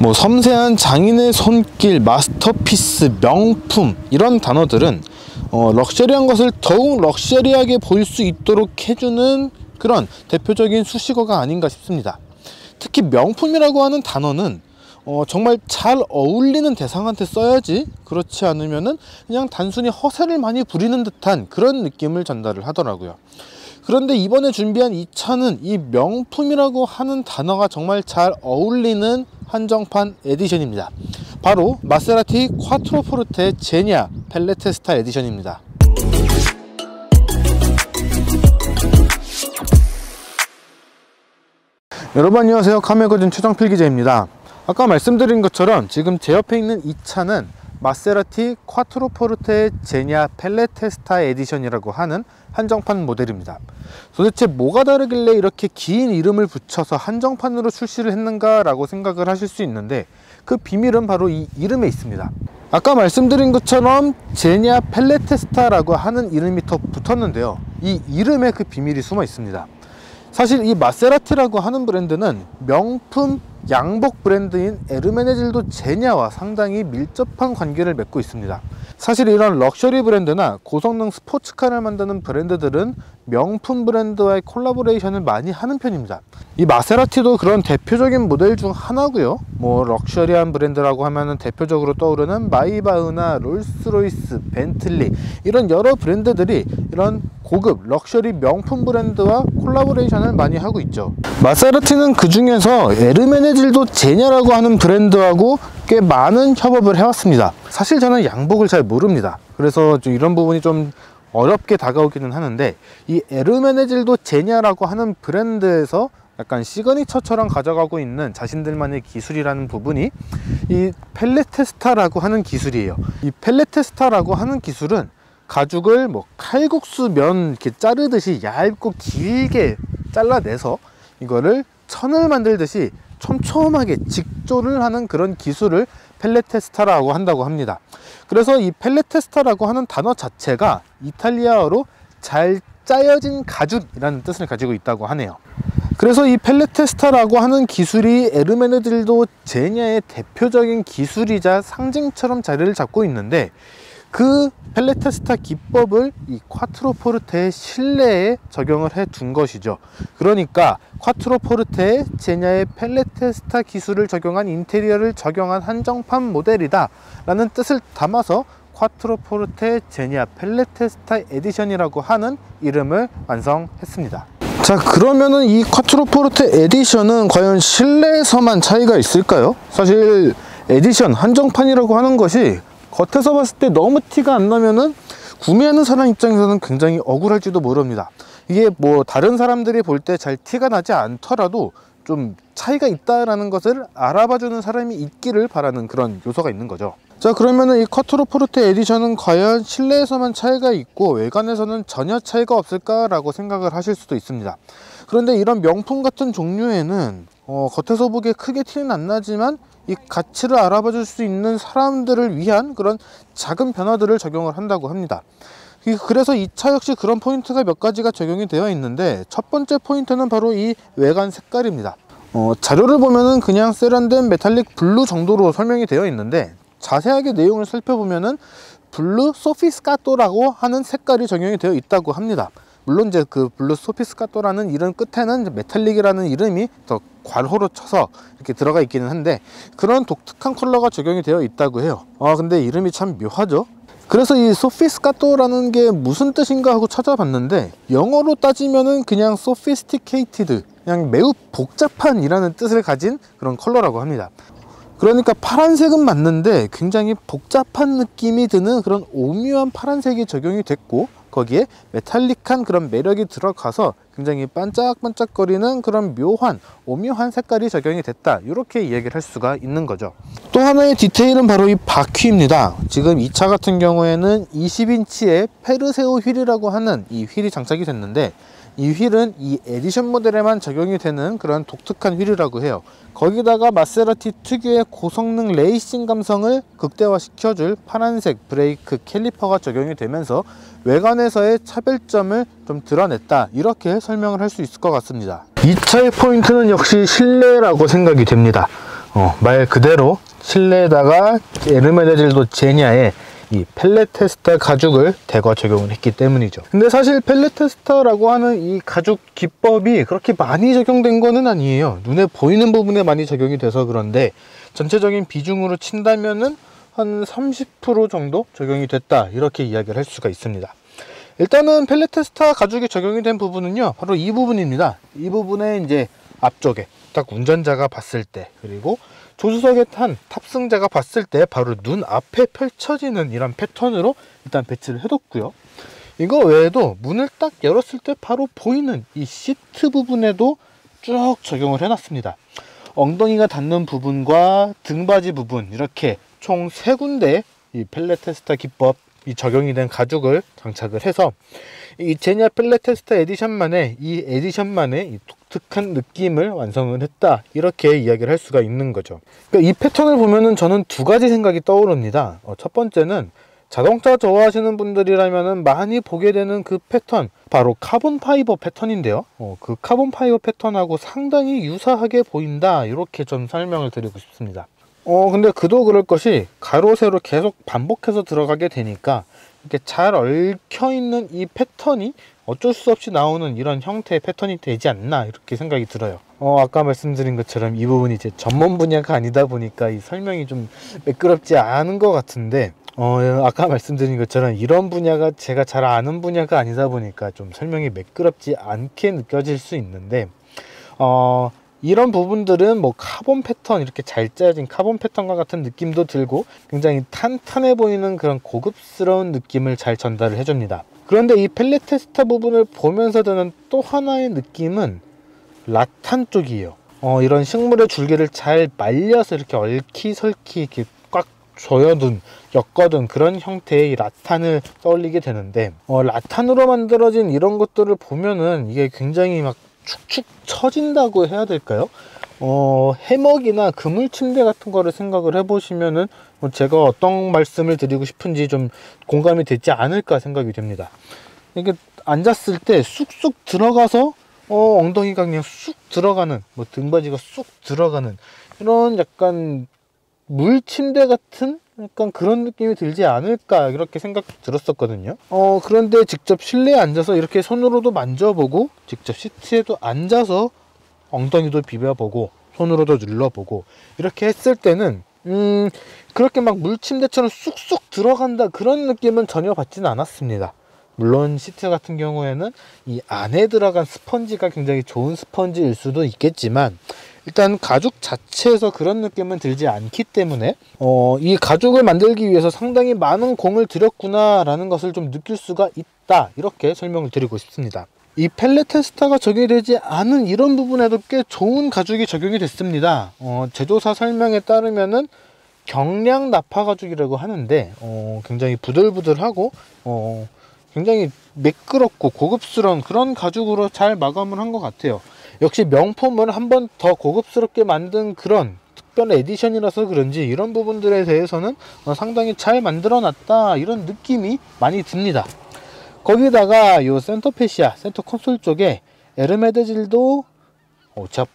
뭐 섬세한 장인의 손길, 마스터피스, 명품 이런 단어들은 럭셔리한 것을 더욱 럭셔리하게 보일 수 있도록 해주는 그런 대표적인 수식어가 아닌가 싶습니다. 특히 명품이라고 하는 단어는 정말 잘 어울리는 대상한테 써야지, 그렇지 않으면은 그냥 단순히 허세를 많이 부리는 듯한 그런 느낌을 전달을 하더라고요. 그런데 이번에 준비한 이 차는 이 명품이라고 하는 단어가 정말 잘 어울리는 한정판 에디션입니다. 바로 마세라티 콰트로포르테 제니아 펠레테스타 에디션입니다. 여러분 안녕하세요. 카메거진 최정필 기자입니다. 아까 말씀드린 것처럼 지금 제 옆에 있는 이 차는 마세라티 콰트로포르테 제니아 펠레테스타 에디션이라고 하는 한정판 모델입니다. 도대체 뭐가 다르길래 이렇게 긴 이름을 붙여서 한정판으로 출시를 했는가 라고 생각을 하실 수 있는데, 그 비밀은 바로 이 이름에 있습니다. 아까 말씀드린 것처럼 제니아 펠레테스타라고 하는 이름이 더 붙었는데요, 이 이름에 그 비밀이 숨어 있습니다. 사실 이 마세라티라고 하는 브랜드는 명품 양복 브랜드인 에르메네질도 제냐와 상당히 밀접한 관계를 맺고 있습니다. 사실 이런 럭셔리 브랜드나 고성능 스포츠카를 만드는 브랜드들은 명품 브랜드와의 콜라보레이션을 많이 하는 편입니다. 이 마세라티도 그런 대표적인 모델 중 하나고요. 뭐 럭셔리한 브랜드라고 하면은 대표적으로 떠오르는 마이바흐나 롤스로이스, 벤틀리 이런 여러 브랜드들이 이런 고급 럭셔리 명품 브랜드와 콜라보레이션을 많이 하고 있죠. 마세라티는 그 중에서 에르메네질도 제냐라고 하는 브랜드하고 꽤 많은 협업을 해왔습니다. 사실 저는 양복을 잘 모릅니다. 그래서 좀 이런 부분이 좀 어렵게 다가오기는 하는데, 이 에르메네질도 제냐라고 하는 브랜드에서 약간 시그니처처럼 가져가고 있는 자신들만의 기술이라는 부분이 이 펠레테스타라고 하는 기술이에요. 이 펠레테스타라고 하는 기술은 가죽을 뭐 칼국수 면 이렇게 자르듯이 얇고 길게 잘라내서 이거를 천을 만들듯이 촘촘하게 직조를 하는 그런 기술을 펠레테스타라고 한다고 합니다. 그래서 이 펠레테스타라고 하는 단어 자체가 이탈리아어로 잘 짜여진 가죽이라는 뜻을 가지고 있다고 하네요. 그래서 이 펠레테스타라고 하는 기술이 에르메네질도 제냐의 대표적인 기술이자 상징처럼 자리를 잡고 있는데, 그 펠레테스타 기법을 이 콰트로포르테의 실내에 적용을 해 둔 것이죠. 그러니까 콰트로포르테의 제냐의 펠레테스타 기술을 적용한 인테리어를 적용한 한정판 모델이다 라는 뜻을 담아서 콰트로포르테 제니아 펠레테스타 에디션이라고 하는 이름을 완성했습니다. 자, 그러면은 이 콰트로포르테 에디션은 과연 실내에서만 차이가 있을까요? 사실 에디션, 한정판이라고 하는 것이 겉에서 봤을 때 너무 티가 안 나면은 구매하는 사람 입장에서는 굉장히 억울할지도 모릅니다. 이게 뭐 다른 사람들이 볼 때 잘 티가 나지 않더라도 좀 차이가 있다라는 것을 알아봐주는 사람이 있기를 바라는 그런 요소가 있는 거죠. 자, 그러면은 이 콰트로포르테 에디션은 과연 실내에서만 차이가 있고 외관에서는 전혀 차이가 없을까라고 생각을 하실 수도 있습니다. 그런데 이런 명품 같은 종류에는 겉에서 보기에 크게 티는 안 나지만 이 가치를 알아봐 줄 수 있는 사람들을 위한 그런 작은 변화들을 적용을 한다고 합니다. 그래서 이 차 역시 그런 포인트가 몇 가지가 적용이 되어 있는데, 첫 번째 포인트는 바로 이 외관 색깔입니다. 자료를 보면은 그냥 세련된 메탈릭 블루 정도로 설명이 되어 있는데, 자세하게 내용을 살펴보면은 블루 소피스카토라고 하는 색깔이 적용이 되어 있다고 합니다. 물론 이제 그 블루 소피스카토라는 이름 끝에는 메탈릭이라는 이름이 더 괄호로 쳐서 이렇게 들어가 있기는 한데, 그런 독특한 컬러가 적용이 되어 있다고 해요. 근데 이름이 참 묘하죠. 그래서 이 소피스카토라는 게 무슨 뜻인가 하고 찾아봤는데, 영어로 따지면은 그냥 sophisticated, 그냥 매우 복잡한 이라는 뜻을 가진 그런 컬러라고 합니다. 그러니까 파란색은 맞는데 굉장히 복잡한 느낌이 드는 그런 오묘한 파란색이 적용이 됐고, 거기에 메탈릭한 그런 매력이 들어가서 굉장히 반짝반짝거리는 그런 묘한 오묘한 색깔이 적용이 됐다, 이렇게 이야기를 할 수가 있는 거죠. 또 하나의 디테일은 바로 이 바퀴입니다. 지금 이 차 같은 경우에는 20인치의 페르세오 휠이라고 하는 이 휠이 장착이 됐는데, 이 휠은 이 에디션 모델에만 적용이 되는 그런 독특한 휠이라고 해요. 거기다가 마세라티 특유의 고성능 레이싱 감성을 극대화시켜줄 파란색 브레이크 캘리퍼가 적용이 되면서 외관에서의 차별점을 좀 드러냈다, 이렇게 설명을 할 수 있을 것 같습니다. 이 차의 포인트는 역시 실내라고 생각이 됩니다. 말 그대로 실내에다가 에르메데질도 제니아의 이 펠레테스타 가죽을 대거 적용을 했기 때문이죠. 근데 사실 펠레테스타라고 하는 이 가죽 기법이 그렇게 많이 적용된 거는 아니에요. 눈에 보이는 부분에 많이 적용이 돼서 그런데 전체적인 비중으로 친다면은 한 30% 정도 적용이 됐다, 이렇게 이야기를 할 수가 있습니다. 일단은 펠레테스타 가죽이 적용이 된 부분은요, 바로 이 부분입니다. 이 부분에 이제 앞쪽에 딱 운전자가 봤을 때, 그리고 조수석에 탄 탑승자가 봤을 때 바로 눈 앞에 펼쳐지는 이런 패턴으로 일단 배치를 해뒀고요. 이거 외에도 문을 딱 열었을 때 바로 보이는 이 시트 부분에도 쭉 적용을 해놨습니다. 엉덩이가 닿는 부분과 등받이 부분, 이렇게 총 3군데 이 펠레테스타 기법이 적용이 된 가죽을 장착을 해서 이 제니아 펠레테스타 에디션만의 이 독특한 느낌을 완성을 했다, 이렇게 이야기를 할 수가 있는 거죠. 그러니까 이 패턴을 보면은 저는 2가지 생각이 떠오릅니다. 첫 번째는 자동차 좋아하시는 분들이라면 많이 보게 되는 그 패턴, 바로 카본 파이버 패턴인데요. 그 카본 파이버 패턴하고 상당히 유사하게 보인다, 이렇게 좀 설명을 드리고 싶습니다. 근데 그도 그럴 것이 가로 세로 계속 반복해서 들어가게 되니까 이렇게 잘 얽혀있는 이 패턴이 어쩔 수 없이 나오는 이런 형태의 패턴이 되지 않나, 이렇게 생각이 들어요. 아까 말씀드린 것처럼 이 부분이 제 전문 분야가 아니다 보니까 이 설명이 좀 매끄럽지 않은 것 같은데, 아까 말씀드린 것처럼 이런 분야가 제가 잘 아는 분야가 아니다 보니까 좀 설명이 매끄럽지 않게 느껴질 수 있는데, 이런 부분들은 뭐 카본 패턴, 이렇게 잘 짜여진 카본 패턴과 같은 느낌도 들고 굉장히 탄탄해 보이는 그런 고급스러운 느낌을 잘 전달을 해줍니다. 그런데 이 펠레테스타 부분을 보면서 드는 또 하나의 느낌은 라탄 쪽이에요. 이런 식물의 줄기를 잘 말려서 이렇게 얼키설키 이렇게 꽉 조여둔, 엮어둔 그런 형태의 라탄을 떠올리게 되는데, 라탄으로 만들어진 이런 것들을 보면은 이게 굉장히 막 축축 처진다고 해야 될까요? 해먹이나 그물 침대 같은 거를 생각을 해보시면은 제가 어떤 말씀을 드리고 싶은지 좀 공감이 되지 않을까 생각이 됩니다. 이게 앉았을 때 쑥쑥 들어가서 엉덩이가 그냥 쑥 들어가는, 뭐 등받이가 쑥 들어가는 이런 약간 물침대 같은 약간 그런 느낌이 들지 않을까, 이렇게 생각 들었었거든요. 그런데 직접 실내에 앉아서 이렇게 손으로도 만져보고, 직접 시트에도 앉아서 엉덩이도 비벼보고, 손으로도 눌러보고, 이렇게 했을 때는 그렇게 막 물침대처럼 쑥쑥 들어간다, 그런 느낌은 전혀 받지는 않았습니다. 물론 시트 같은 경우에는 이 안에 들어간 스펀지가 굉장히 좋은 스펀지일 수도 있겠지만, 일단 가죽 자체에서 그런 느낌은 들지 않기 때문에 이 가죽을 만들기 위해서 상당히 많은 공을 들였구나 라는 것을 좀 느낄 수가 있다, 이렇게 설명을 드리고 싶습니다. 이 펠레테스타가 적용이 되지 않은 이런 부분에도 꽤 좋은 가죽이 적용이 됐습니다. 제조사 설명에 따르면은 경량 나파 가죽이라고 하는데 굉장히 부들부들하고 굉장히 매끄럽고 고급스러운 그런 가죽으로 잘 마감을 한 것 같아요. 역시 명품을 한 번 더 고급스럽게 만든 그런 특별 에디션이라서 그런지 이런 부분들에 대해서는 상당히 잘 만들어 놨다, 이런 느낌이 많이 듭니다. 거기다가 요 센터 페시아, 센터 콘솔 쪽에 에르메데질도 제가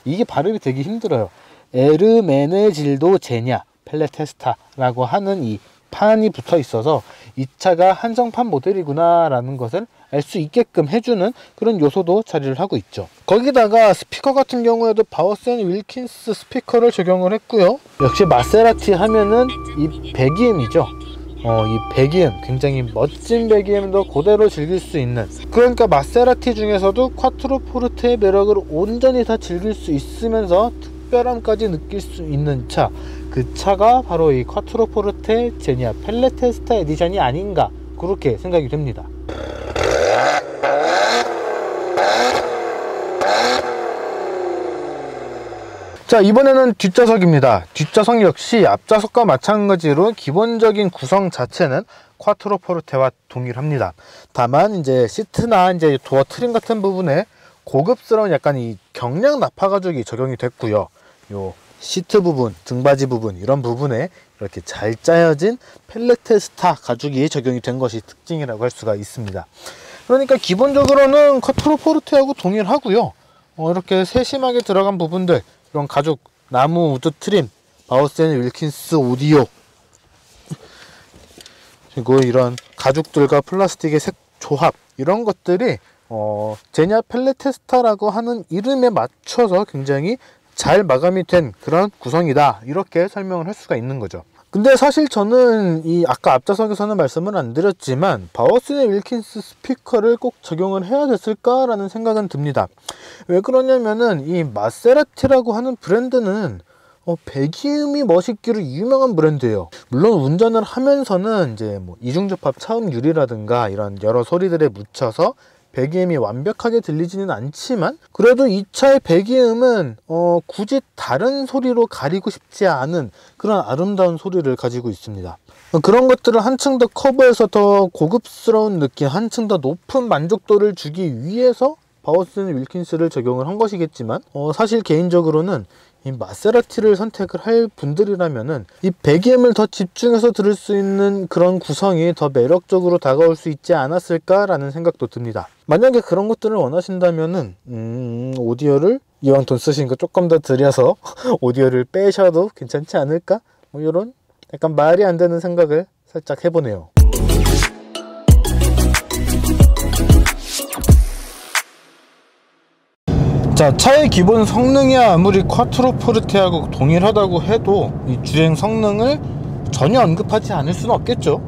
이게 발음이 되게 힘들어요. 에르메네질도 제냐 펠레테스타라고 하는 이 판이 붙어 있어서 이 차가 한정판 모델이구나 라는 것을 알 수 있게끔 해주는 그런 요소도 자리를 하고 있죠. 거기다가 스피커 같은 경우에도 바워센 윌킨스 스피커를 적용을 했고요. 역시 마세라티 하면은 이 배기음이죠. 이 배기음, 굉장히 멋진 배기음도 그대로 즐길 수 있는, 그러니까 마세라티 중에서도 콰트로 포르테의 매력을 온전히 다 즐길 수 있으면서 특별함까지 느낄 수 있는 차, 그 차가 바로 이 콰트로 포르테 제니아 펠레테스타 에디션이 아닌가, 그렇게 생각이 됩니다. 자, 이번에는 뒷좌석입니다. 뒷좌석 역시 앞좌석과 마찬가지로 기본적인 구성 자체는 콰트로 포르테와 동일합니다. 다만 이제 시트나 이제 도어 트림 같은 부분에 고급스러운 약간 이 경량 나파 가죽이 적용이 됐고요. 요 시트 부분, 등받이 부분, 이런 부분에 이렇게 잘 짜여진 펠레테스타 가죽이 적용이 된 것이 특징이라고 할 수가 있습니다. 그러니까 기본적으로는 콰트로 포르테하고 동일하고요. 이렇게 세심하게 들어간 부분들, 이런 가죽 나무 우드 트림, 바우센 윌킨스 오디오, 그리고 이런 가죽들과 플라스틱의 색 조합, 이런 것들이 제냐 펠레테스타라고 하는 이름에 맞춰서 굉장히 잘 마감이 된 그런 구성이다, 이렇게 설명을 할 수가 있는 거죠. 근데 사실 저는 아까 앞좌석에서는 말씀을 안 드렸지만 바우센 윌킨스 스피커를 꼭 적용을 해야 됐을까 라는 생각은 듭니다. 왜 그러냐면은 이 마세라티라고 하는 브랜드는 배기음이 멋있기로 유명한 브랜드예요. 물론 운전을 하면서는 이제 뭐 이중접합 차음 유리라든가 이런 여러 소리들에 묻혀서 배기음이 완벽하게 들리지는 않지만, 그래도 이 차의 배기음은 굳이 다른 소리로 가리고 싶지 않은 그런 아름다운 소리를 가지고 있습니다. 그런 것들을 한층 더 커버해서 더 고급스러운 느낌, 한층 더 높은 만족도를 주기 위해서 바우센 윌킨스를 적용을 한 것이겠지만, 사실 개인적으로는 이 마세라티를 선택을 할 분들이라면은 이 배기음을 더 집중해서 들을 수 있는 그런 구성이 더 매력적으로 다가올 수 있지 않았을까 라는 생각도 듭니다. 만약에 그런 것들을 원하신다면은 오디오를 이왕 돈 쓰신 거 조금 더 들여서 오디오를 빼셔도 괜찮지 않을까? 뭐 이런 약간 말이 안 되는 생각을 살짝 해보네요. 자, 차의 기본 성능이 아무리 쿼트로 포르테하고 동일하다고 해도 이 주행 성능을 전혀 언급하지 않을 수는 없겠죠.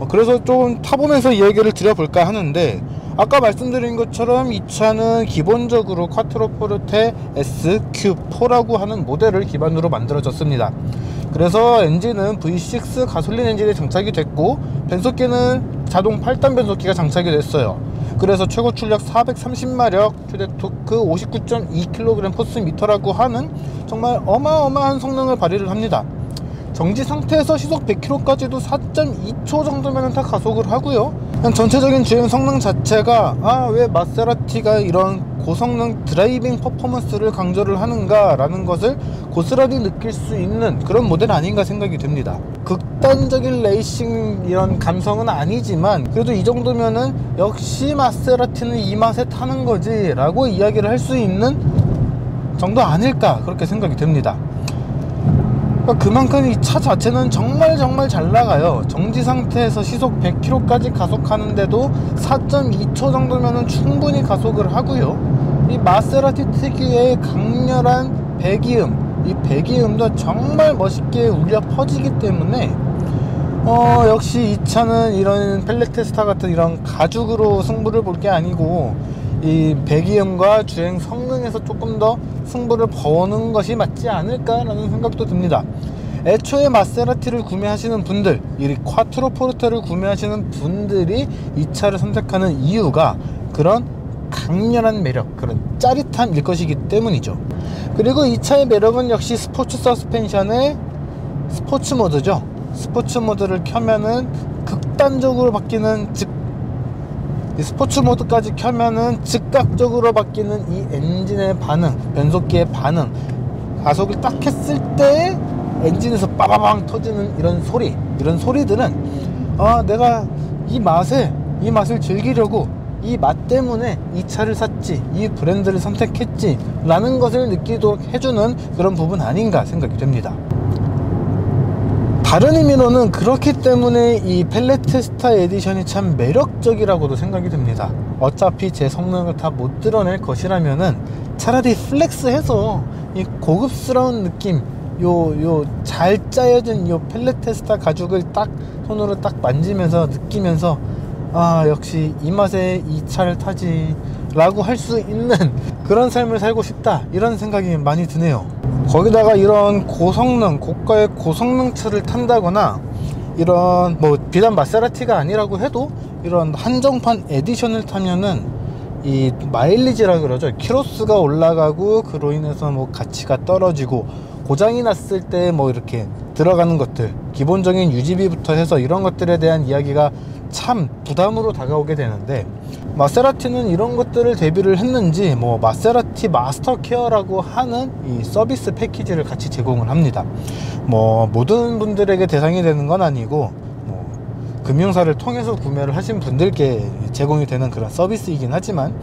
그래서 좀 타보면서 이야기를 드려볼까 하는데, 아까 말씀드린 것처럼 이 차는 기본적으로 쿼트로 포르테 SQ4라고 하는 모델을 기반으로 만들어졌습니다. 그래서 엔진은 V6 가솔린 엔진이 장착이 됐고, 변속기는 자동 8단 변속기가 장착이 됐어요. 그래서 최고 출력 430마력, 최대 토크 59.2kgm/m라고 하는 정말 어마어마한 성능을 발휘를 합니다. 정지 상태에서 시속 100km까지도 4.2초 정도면 다 가속을 하고요. 전체적인 주행 성능 자체가 왜 마세라티가 이런 고성능 드라이빙 퍼포먼스를 강조를 하는가 라는 것을 고스란히 느낄 수 있는 그런 모델 아닌가 생각이 듭니다. 극단적인 레이싱 이런 감성은 아니지만, 그래도 이 정도면은 역시 마세라티는 이 맛에 타는 거지 라고 이야기를 할 수 있는 정도 아닐까, 그렇게 생각이 됩니다. 그만큼 이 차 자체는 정말 잘 나가요. 정지 상태에서 시속 100km까지 가속하는데도 4.2초 정도면 충분히 가속을 하고요. 이 마세라티 특유의 강렬한 배기음, 이 배기음도 정말 멋있게 울려 퍼지기 때문에 역시 이 차는 이런 펠레테스타 같은 이런 가죽으로 승부를 볼 게 아니고 이 배기음과 주행 성능에서 조금 더 승부를 보는 것이 맞지 않을까라는 생각도 듭니다. 애초에 마세라티를 구매하시는 분들, 이 쿼트로 포르테를 구매하시는 분들이 이 차를 선택하는 이유가 그런 강렬한 매력, 그런 짜릿함일 것이기 때문이죠. 그리고 이 차의 매력은 역시 스포츠 서스펜션의 스포츠 모드죠. 스포츠 모드를 켜면은 극단적으로 바뀌는 이 스포츠 모드까지 켜면은 즉각적으로 바뀌는 이 엔진의 반응, 변속기의 반응, 가속을 딱 했을 때 엔진에서 빠바방 터지는 이런 소리들은 내가 이 맛을 즐기려고 이 맛 때문에 이 차를 샀지, 이 브랜드를 선택했지 라는 것을 느끼도록 해주는 그런 부분 아닌가 생각이 됩니다. 다른 의미로는 그렇기 때문에 이 펠레테스타 에디션이 참 매력적이라고도 생각이 듭니다. 어차피 제 성능을 다 못 드러낼 것이라면은 차라리 플렉스해서 이 고급스러운 느낌, 요 잘 짜여진 요 펠레테스타 가죽을 딱 손으로 딱 만지면서 느끼면서 역시 이 맛에 이 차를 타지 라고 할 수 있는 그런 삶을 살고 싶다, 이런 생각이 많이 드네요. 거기다가 이런 고성능, 고가의 고성능 차를 탄다거나 이런 뭐 비단 마세라티가 아니라고 해도 이런 한정판 에디션을 타면은 이 마일리지라 그러죠. 키로수가 올라가고 그로 인해서 뭐 가치가 떨어지고 고장이 났을 때 뭐 이렇게 들어가는 것들, 기본적인 유지비부터 해서 이런 것들에 대한 이야기가 참 부담으로 다가오게 되는데, 마세라티는 이런 것들을 대비를 했는지 뭐 마세라티 마스터 케어라고 하는 이 서비스 패키지를 같이 제공을 합니다. 뭐 모든 분들에게 대상이 되는 건 아니고 뭐 금융사를 통해서 구매를 하신 분들께 제공이 되는 그런 서비스이긴 하지만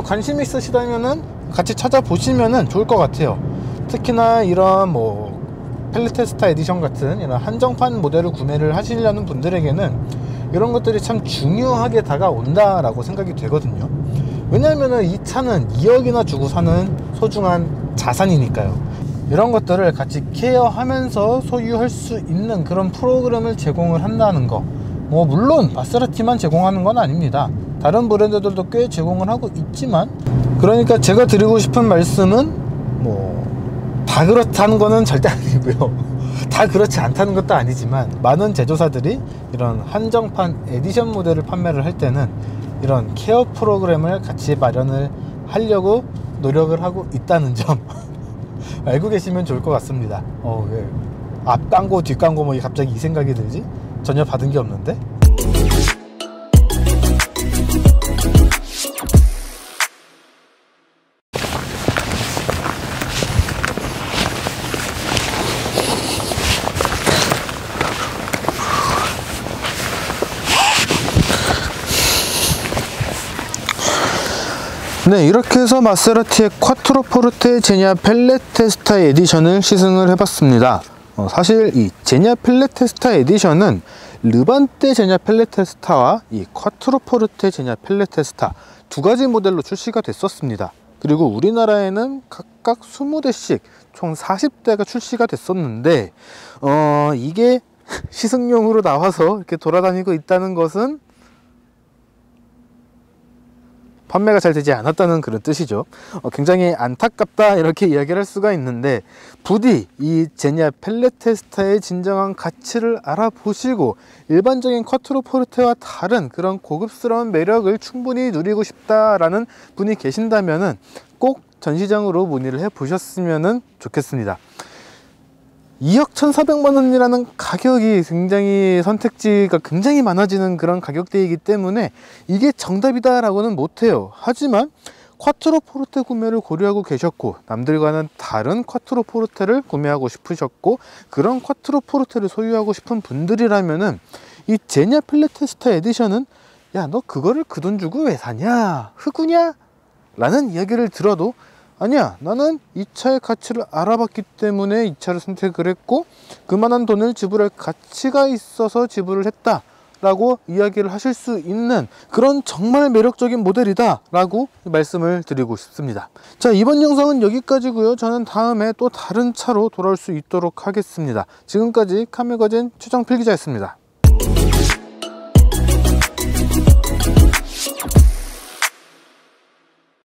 관심 있으시다면은 같이 찾아보시면은 좋을 것 같아요. 특히나 이런 뭐 펠레테스타 에디션 같은 이런 한정판 모델을 구매를 하시려는 분들에게는 이런 것들이 참 중요하게 다가온다 라고 생각이 되거든요. 왜냐하면 이 차는 2억이나 주고 사는 소중한 자산이니까요. 이런 것들을 같이 케어하면서 소유할 수 있는 그런 프로그램을 제공을 한다는 거, 뭐 물론 마세라티만 제공하는 건 아닙니다. 다른 브랜드들도 꽤 제공을 하고 있지만, 그러니까 제가 드리고 싶은 말씀은 뭐 다 그렇다는 거는 절대 아니고요. 다 그렇지 않다는 것도 아니지만, 많은 제조사들이 이런 한정판 에디션 모델을 판매를 할 때는 이런 케어 프로그램을 같이 마련을 하려고 노력을 하고 있다는 점 알고 계시면 좋을 것 같습니다. 왜 앞 광고 뒷 광고 뭐 갑자기 이 생각이 들지? 전혀 받은 게 없는데? 네, 이렇게 해서 마세라티의 콰트로포르테 제니아 펠레테스타 에디션을 시승을 해봤습니다. 사실 이 제니아 펠레테스타 에디션은 르반떼 제니아 펠레테스타와 이 콰트로포르테 제니아 펠레테스타 두 가지 모델로 출시가 됐었습니다. 그리고 우리나라에는 각각 20대씩 총 40대가 출시가 됐었는데, 이게 시승용으로 나와서 이렇게 돌아다니고 있다는 것은 판매가 잘 되지 않았다는 그런 뜻이죠. 굉장히 안타깝다 이렇게 이야기를 할 수가 있는데, 부디 이 제니아 펠레테스타의 진정한 가치를 알아보시고 일반적인 쿼트로포르테와 다른 그런 고급스러운 매력을 충분히 누리고 싶다라는 분이 계신다면은 꼭 전시장으로 문의를 해 보셨으면 좋겠습니다. 2억 1,400만 원이라는 가격이 굉장히 선택지가 굉장히 많아지는 그런 가격대이기 때문에 이게 정답이다 라고는 못해요. 하지만 콰트로포르테 구매를 고려하고 계셨고, 남들과는 다른 콰트로포르테를 구매하고 싶으셨고, 그런 콰트로포르테를 소유하고 싶은 분들이라면은 이 제니아 펠레테스타 에디션은 야, 너 그거를 그 돈 주고 왜 사냐? 흑우냐? 라는 이야기를 들어도, 아니야, 나는 이 차의 가치를 알아봤기 때문에 이 차를 선택을 했고 그만한 돈을 지불할 가치가 있어서 지불을 했다 라고 이야기를 하실 수 있는 그런 정말 매력적인 모델이다 라고 말씀을 드리고 싶습니다. 자, 이번 영상은 여기까지고요. 저는 다음에 또 다른 차로 돌아올 수 있도록 하겠습니다. 지금까지 카메거진 최정필 기자였습니다.